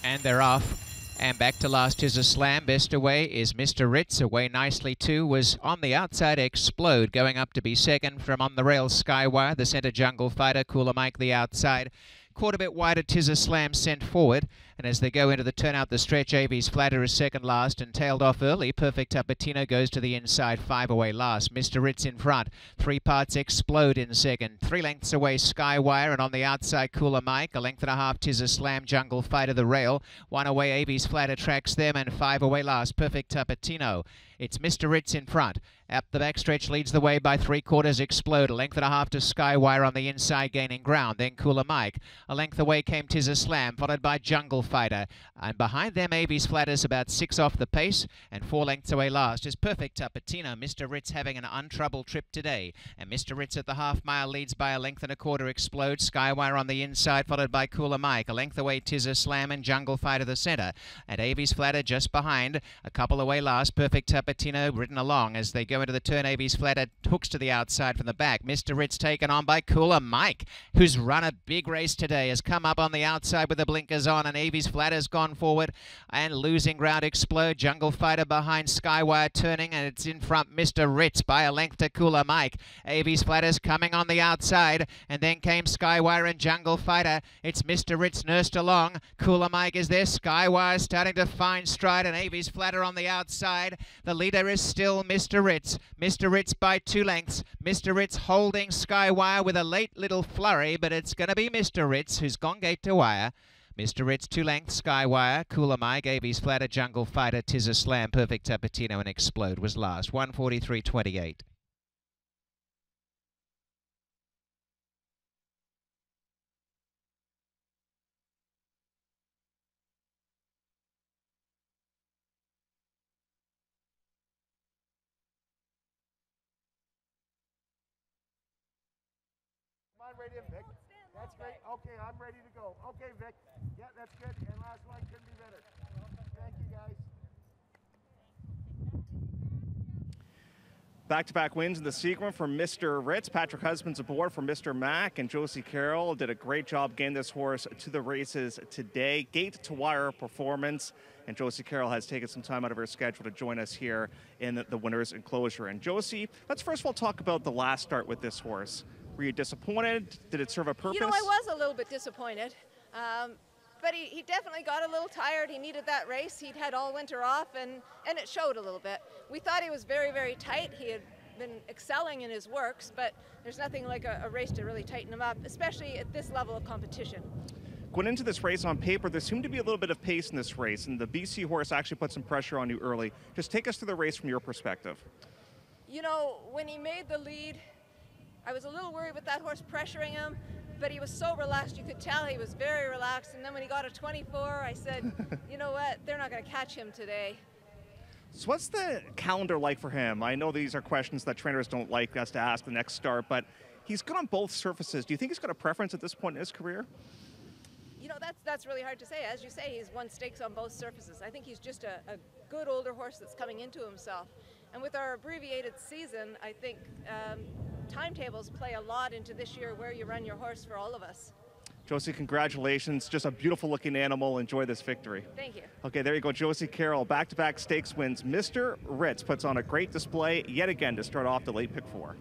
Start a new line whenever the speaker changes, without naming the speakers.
And they're off. And back to last is a slam. Best away is Mr. Ritz. Away nicely too was on the outside Explode, going up to be second from on the rail Skywire. The centre Jungle Fighter, Cooler Mike the outside. Caught a bit wider, Tis a Slam sent forward. And as they go into the turnout, the stretch, AV's Flatter is second last and tailed off early. Perfect Tapatino goes to the inside, 5 away last. Mr. Ritz in front. 3 parts Explode in second. 3 lengths away Skywire, and on the outside Cooler Mike. A length and a half Tis a Slam, Jungle Fighter the rail. 1 away AV's Flatter tracks them, and 5 away last. Perfect Tapatino. It's Mr. Ritz in front. Up the backstretch leads the way by 3/4 Explode. A length and a half to Skywire on the inside, gaining ground. Then Cooler Mike. A length away came Tis a Slam, followed by Jungle Fighter. And behind them, AV's Flatters about 6 off the pace. And 4 lengths away last is Perfect Tapatino. Mr. Ritz having an untroubled trip today. And Mr. Ritz at the half-mile leads by a length and a quarter Explode. Skywire on the inside, followed by Cooler Mike. A length away Tis a Slam and Jungle Fighter the centre. And AV's Flatter just behind. A couple away last. Perfect Tapatino ridden along as they go into the turn. AV's Flatter hooks to the outside from the back. Mr. Ritz taken on by Cooler Mike, who's run a big race today, has come up on the outside with the blinkers on, and AV's Flatter's gone forward and losing ground. Explode. Jungle Fighter behind Skywire turning, and it's in front Mr. Ritz by a length to Cooler Mike. AV's Flatter's coming on the outside, and then came Skywire and Jungle Fighter. It's Mr. Ritz nursed along. Cooler Mike is there. Skywire starting to find stride, and AV's Flatter on the outside. The leader is still Mr. Ritz. Mr. Ritz by 2 lengths. Mr. Ritz holding Skywire with a late little flurry, but it's going to be Mr. Ritz who's gone gate to wire. Mr. Ritz 2 lengths, Skywire, Cooler Mike, AV's Flatter, Jungle Fighter, Tis a Slam, Perfect Tapatino, and Explode was last. 1:43.28.
Come on, ready, Vic. That's great. Okay, I'm ready to go. Okay, Vic. Yeah, that's good. And last one couldn't be better. Thank you, guys.
Back-to-back wins in the sequence for Mr. Ritz. Patrick Husbands aboard for Mr. Mack, and Josie Carroll did a great job getting this horse to the races today. Gate-to-wire performance, and Josie Carroll has taken some time out of her schedule to join us here in the winner's enclosure. And Josie, let's first of all talk about the last start with this horse. Were you disappointed? Did it serve a purpose?
You know, I was a little bit disappointed. But he definitely got a little tired. He needed that race. He'd had all winter off, and it showed a little bit. We thought he was very, very tight. He had been excelling in his works, but there's nothing like a race to really tighten him up, especially at this level of competition.
Going into this race on paper, there seemed to be a little bit of pace in this race, and the BC horse actually put some pressure on you early. Just take us through the race from your perspective.
You know, when he made the lead, I was a little worried with that horse pressuring him, but he was so relaxed. You could tell he was very relaxed. And then when he got a 24, I said, you know what, they're not going to catch him today.
So what's the calendar like for him? I know these are questions that trainers don't like us to ask the next start, but he's good on both surfaces. Do you think he's got a preference at this point in his career?
You know, that's really hard to say. As you say, he's won stakes on both surfaces. I think he's just a good older horse that's coming into himself. And with our abbreviated season, I think timetables play a lot into this year where you run your horse for all of us.
Josie, congratulations. Just a beautiful looking animal. Enjoy this victory.
Thank you.
Okay, there you go. Josie Carroll, back-to-back stakes wins. Mr. Ritz puts on a great display yet again to start off the late pick 4.